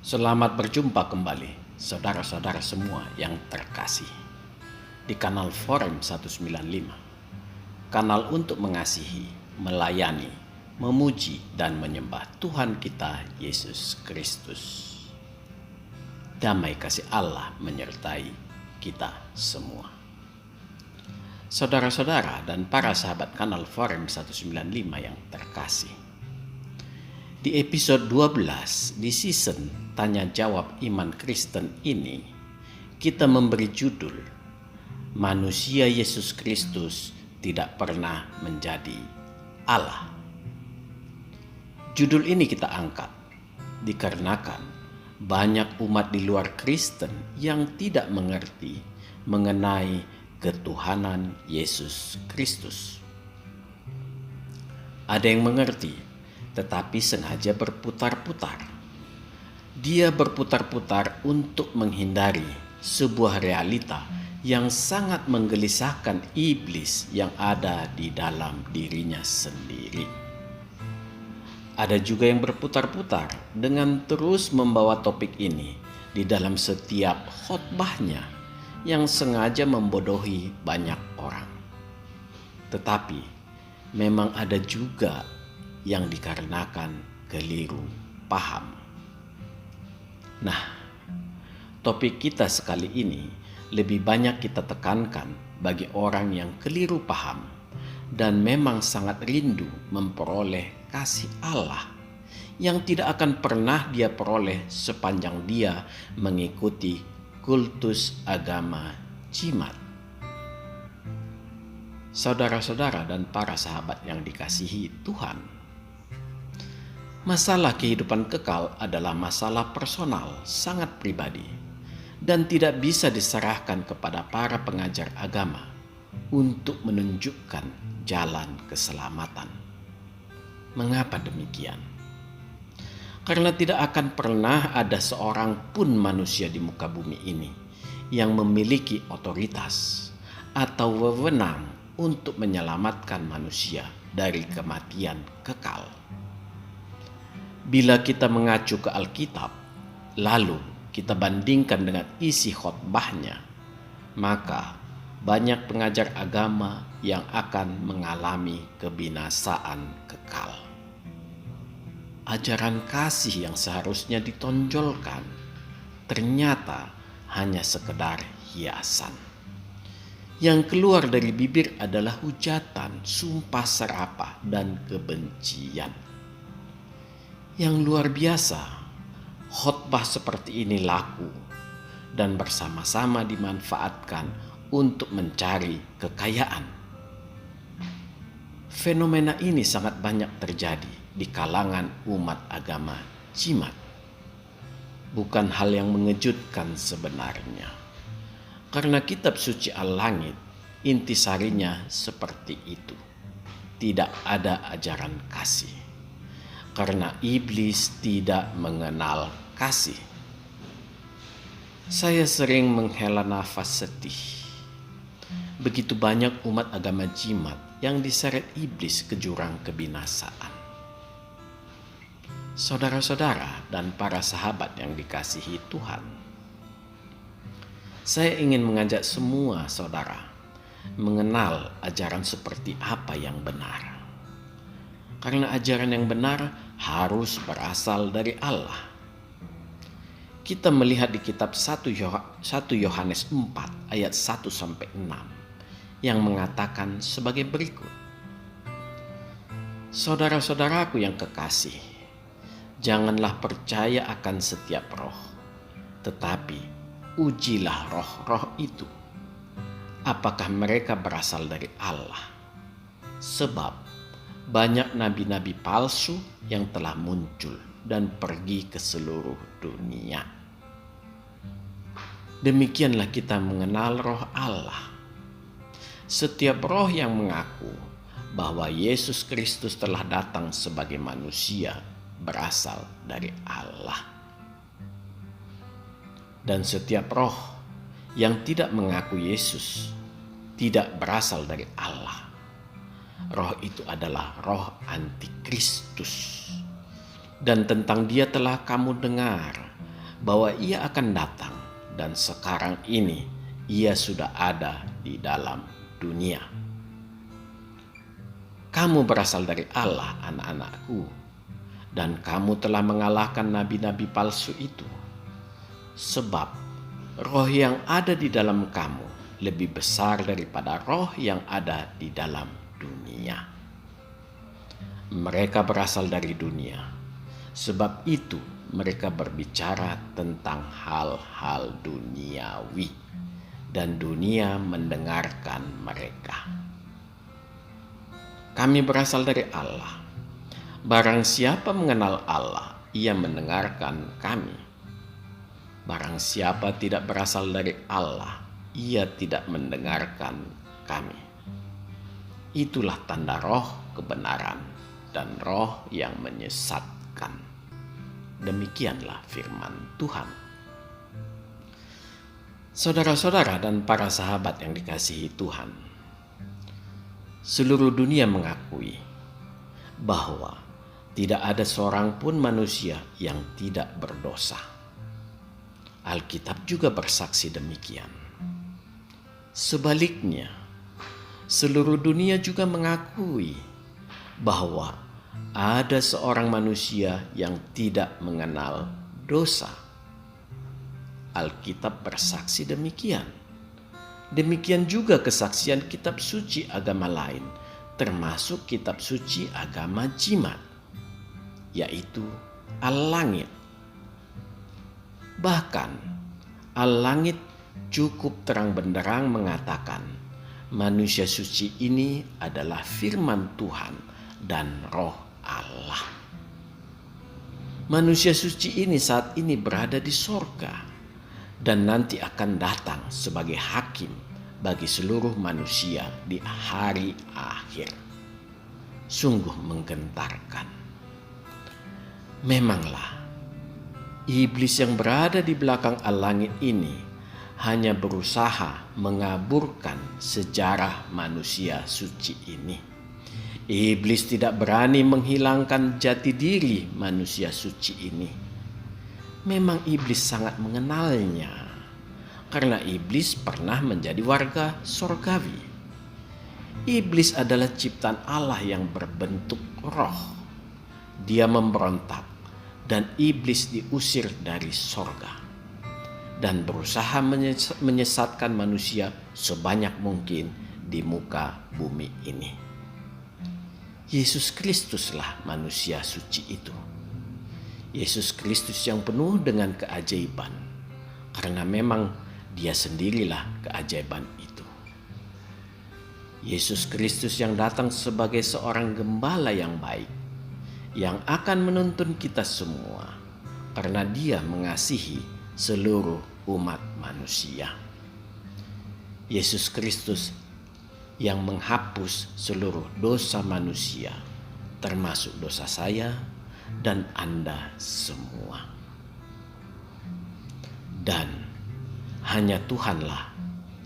Selamat berjumpa kembali, saudara-saudara semua yang terkasih, di kanal Forum 195, kanal untuk mengasihi, melayani, memuji, dan menyembah Tuhan kita Yesus Kristus. Damai kasih Allah menyertai kita semua. Saudara-saudara dan para sahabat kanal Forum 195 yang terkasih, di episode 12 di season Tanya Jawab Iman Kristen ini, kita memberi judul Manusia Yesus Kristus Tidak Pernah Menjadi Allah. Judul ini kita angkat dikarenakan banyak umat di luar Kristen yang tidak mengerti mengenai ketuhanan Yesus Kristus. Ada yang mengerti, tetapi sengaja berputar-putar. Dia berputar-putar untuk menghindari sebuah realita yang sangat menggelisahkan iblis yang ada di dalam dirinya sendiri. Ada juga yang berputar-putar dengan terus membawa topik ini di dalam setiap khotbahnya yang sengaja membodohi banyak orang. Tetapi memang ada juga yang dikarenakan keliru paham. Nah, topik kita sekali ini lebih banyak kita tekankan bagi orang yang keliru paham dan memang sangat rindu memperoleh kasih Allah yang tidak akan pernah dia peroleh sepanjang dia mengikuti kultus agama jimat. Saudara-saudara dan para sahabat yang dikasihi Tuhan, masalah kehidupan kekal adalah masalah personal, sangat pribadi, dan tidak bisa diserahkan kepada para pengajar agama untuk menunjukkan jalan keselamatan. Mengapa demikian? Karena tidak akan pernah ada seorang pun manusia di muka bumi ini yang memiliki otoritas atau wewenang untuk menyelamatkan manusia dari kematian kekal. Bila kita mengacu ke Alkitab, lalu kita bandingkan dengan isi khotbahnya, maka banyak pengajar agama yang akan mengalami kebinasaan kekal. Ajaran kasih yang seharusnya ditonjolkan ternyata hanya sekedar hiasan. Yang keluar dari bibir adalah hujatan, sumpah serapah, dan kebencian. Yang luar biasa, khotbah seperti ini laku dan bersama-sama dimanfaatkan untuk mencari kekayaan. Fenomena ini sangat banyak terjadi di kalangan umat agama jimat. Bukan hal yang mengejutkan sebenarnya, karena kitab suci Al-Langit intisarinya seperti itu. Tidak ada ajaran kasih, karena iblis tidak mengenal kasih. Saya sering menghela nafas sedih. Begitu banyak umat agama jimat yang diseret iblis ke jurang kebinasaan. Saudara-saudara dan para sahabat yang dikasihi Tuhan, saya ingin mengajak semua saudara mengenal ajaran seperti apa yang benar. Karena ajaran yang benar harus berasal dari Allah. Kita melihat di kitab 1 Yohanes 4 ayat 1-6 yang mengatakan sebagai berikut. Saudara-saudaraku yang kekasih, janganlah percaya akan setiap roh, tetapi ujilah roh-roh itu, apakah mereka berasal dari Allah. Sebab banyak nabi-nabi palsu yang telah muncul dan pergi ke seluruh dunia. Demikianlah kita mengenal roh Allah. Setiap roh yang mengaku bahwa Yesus Kristus telah datang sebagai manusia berasal dari Allah. Dan setiap roh yang tidak mengaku Yesus tidak berasal dari Allah. Roh itu adalah roh antikristus. Dan tentang dia telah kamu dengar bahwa Ia akan datang, dan sekarang ini Ia sudah ada di dalam dunia. Kamu berasal dari Allah, anak-anakku, dan kamu telah mengalahkan nabi-nabi palsu itu. Sebab roh yang ada di dalam kamu lebih besar daripada roh yang ada di dalam dunia. Mereka berasal dari dunia, sebab itu mereka berbicara tentang hal-hal duniawi, dan dunia mendengarkan mereka. Kami berasal dari Allah. Barang siapa mengenal Allah, ia mendengarkan kami. Barang siapa tidak berasal dari Allah, ia tidak mendengarkan kami. Itulah tanda roh kebenaran dan roh yang menyesatkan. Demikianlah firman Tuhan. Saudara-saudara dan para sahabat yang dikasihi Tuhan, seluruh dunia mengakui bahwa tidak ada seorang pun manusia yang tidak berdosa. Alkitab juga bersaksi demikian. Sebaliknya, seluruh dunia juga mengakui bahwa ada seorang manusia yang tidak mengenal dosa. Alkitab bersaksi demikian. Demikian juga kesaksian kitab suci agama lain, termasuk kitab suci agama Jimat, yaitu Al-Langit. Bahkan Al-Langit cukup terang benderang mengatakan manusia suci ini adalah firman Tuhan dan roh Allah. Manusia suci ini saat ini berada di sorga dan nanti akan datang sebagai hakim bagi seluruh manusia di hari akhir. Sungguh menggentarkan. Memanglah iblis yang berada di belakang Al-Langit ini hanya berusaha mengaburkan sejarah manusia suci ini. Iblis tidak berani menghilangkan jati diri manusia suci ini. Memang iblis sangat mengenalnya, karena iblis pernah menjadi warga sorgawi. Iblis adalah ciptaan Allah yang berbentuk roh. Dia memberontak dan iblis diusir dari sorga dan berusaha menyesatkan manusia sebanyak mungkin di muka bumi ini. Yesus Kristuslah manusia suci itu. Yesus Kristus yang penuh dengan keajaiban, karena memang Dia sendirilah keajaiban itu. Yesus Kristus yang datang sebagai seorang gembala yang baik, yang akan menuntun kita semua, karena Dia mengasihi seluruh umat manusia. Yesus Kristus yang menghapus seluruh dosa manusia, termasuk dosa saya dan Anda semua. Dan hanya Tuhanlah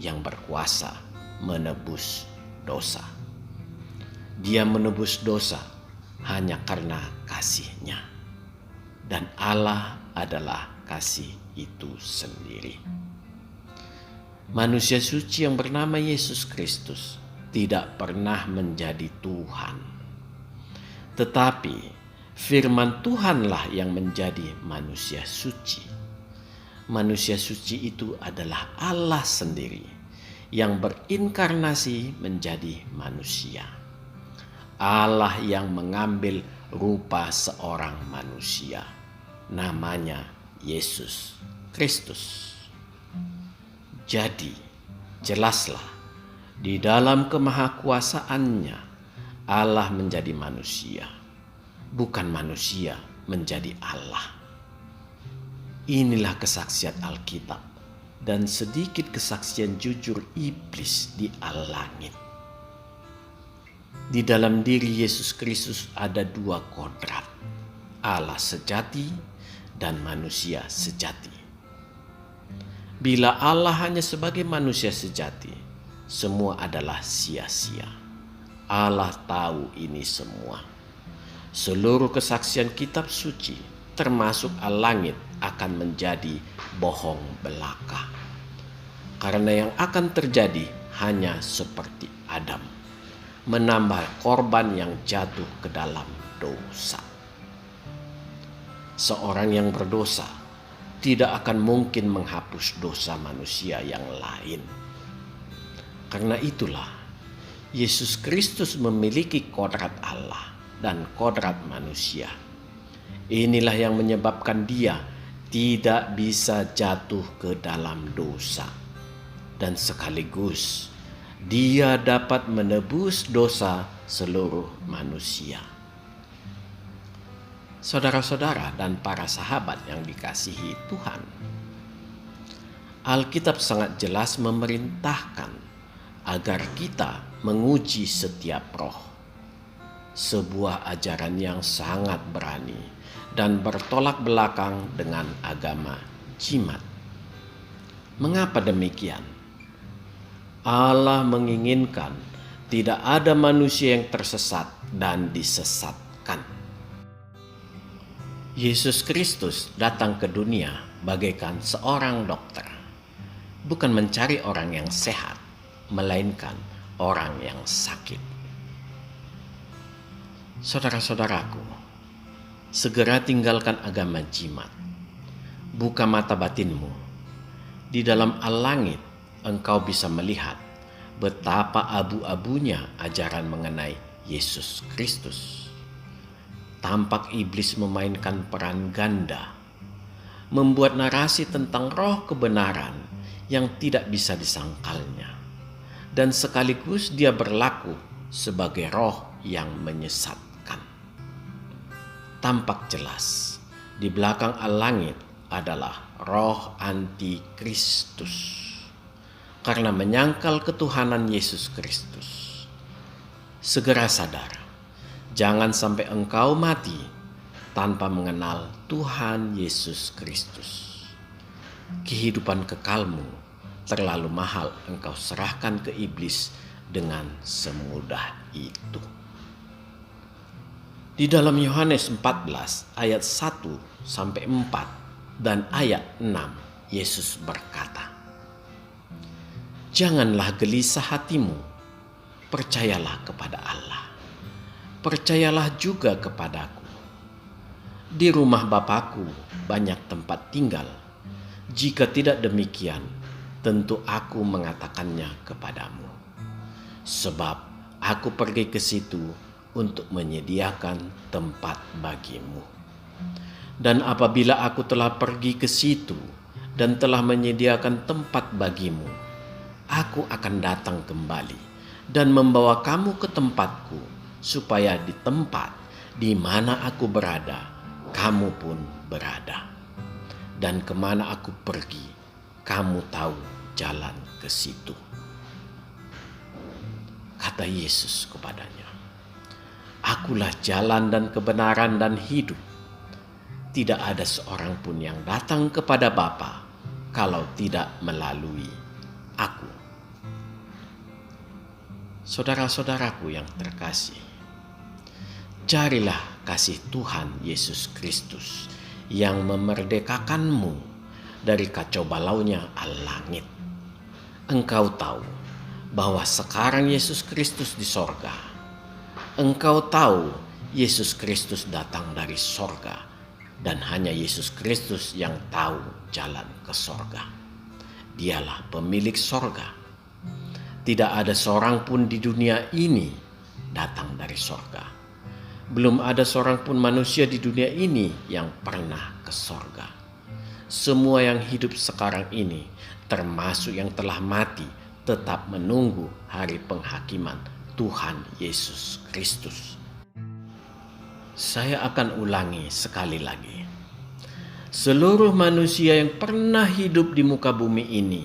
yang berkuasa menebus dosa. Dia menebus dosa hanya karena kasih-Nya. Dan Allah adalah kasih itu sendiri. Manusia suci yang bernama Yesus Kristus tidak pernah menjadi Tuhan. Tetapi firman Tuhanlah yang menjadi manusia suci. Manusia suci itu adalah Allah sendiri yang berinkarnasi menjadi manusia. Allah yang mengambil rupa seorang manusia, namanya Yesus Kristus. Jadi jelaslah di dalam kemahakuasaannya Allah menjadi manusia, bukan manusia menjadi Allah. Inilah kesaksian Alkitab dan sedikit kesaksian jujur iblis di Al-Langit. Di dalam diri Yesus Kristus ada dua kodrat, Allah sejati dan manusia sejati. Bila Allah hanya sebagai manusia sejati, semua adalah sia-sia. Allah tahu ini semua. Seluruh kesaksian kitab suci termasuk al-langit akan menjadi bohong belaka. Karena yang akan terjadi hanya seperti Adam, menambah korban yang jatuh ke dalam dosa. Seorang yang berdosa tidak akan mungkin menghapus dosa manusia yang lain. Karena itulah Yesus Kristus memiliki kodrat Allah dan kodrat manusia. Inilah yang menyebabkan Dia tidak bisa jatuh ke dalam dosa. Dan sekaligus Dia dapat menebus dosa seluruh manusia. Saudara-saudara dan para sahabat yang dikasihi Tuhan, Alkitab sangat jelas memerintahkan agar kita menguji setiap roh. Sebuah ajaran yang sangat berani dan bertolak belakang dengan agama jimat. Mengapa demikian? Allah menginginkan tidak ada manusia yang tersesat dan disesatkan. Yesus Kristus datang ke dunia bagaikan seorang dokter, bukan mencari orang yang sehat, melainkan orang yang sakit. Saudara-saudaraku, segera tinggalkan agama jimat. Buka mata batinmu. Di dalam al-langit engkau bisa melihat betapa abu-abunya ajaran mengenai Yesus Kristus. Tampak iblis memainkan peran ganda, membuat narasi tentang roh kebenaran yang tidak bisa disangkalnya, dan sekaligus dia berlaku sebagai roh yang menyesatkan. Tampak jelas di belakang al-langit adalah roh antikristus, karena menyangkal ketuhanan Yesus Kristus. Segera sadar, jangan sampai engkau mati tanpa mengenal Tuhan Yesus Kristus. Kehidupan kekalmu terlalu mahal engkau serahkan ke iblis dengan semudah itu. Di dalam Yohanes 14 ayat 1 sampai 4 dan ayat 6, Yesus berkata, "Janganlah gelisah hatimu, percayalah kepada Allah. Percayalah juga kepadaku. Di rumah Bapakku banyak tempat tinggal. Jika tidak demikian, tentu aku mengatakannya kepadamu. Sebab aku pergi ke situ untuk menyediakan tempat bagimu. Dan apabila aku telah pergi ke situ dan telah menyediakan tempat bagimu, aku akan datang kembali dan membawa kamu ke tempatku, supaya di tempat di mana aku berada, kamu pun berada. Dan kemana aku pergi, kamu tahu jalan ke situ." Kata Yesus kepadanya, "Akulah jalan dan kebenaran dan hidup. Tidak ada seorang pun yang datang kepada Bapa kalau tidak melalui aku." Saudara-saudaraku yang terkasih, carilah kasih Tuhan Yesus Kristus yang memerdekakanmu dari kacau balaunya al-langit. Engkau tahu bahwa sekarang Yesus Kristus di sorga. Engkau tahu Yesus Kristus datang dari sorga, dan hanya Yesus Kristus yang tahu jalan ke sorga. Dialah pemilik sorga. Tidak ada seorang pun di dunia ini datang dari sorga. Belum ada seorang pun manusia di dunia ini yang pernah ke sorga. Semua yang hidup sekarang ini, termasuk yang telah mati, tetap menunggu hari penghakiman Tuhan Yesus Kristus. Saya akan ulangi sekali lagi. Seluruh manusia yang pernah hidup di muka bumi ini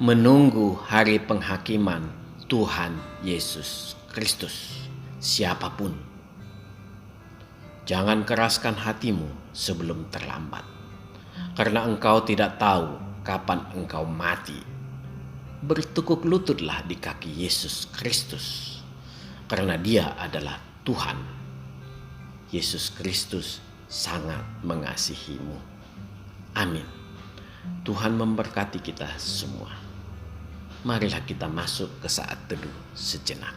menunggu hari penghakiman Tuhan Yesus Kristus. Siapapun. Jangan keraskan hatimu sebelum terlambat, karena engkau tidak tahu kapan engkau mati. Bertekuk lututlah di kaki Yesus Kristus, karena Dia adalah Tuhan. Yesus Kristus sangat mengasihimu. Amin. Tuhan memberkati kita semua. Marilah kita masuk ke saat teduh sejenak.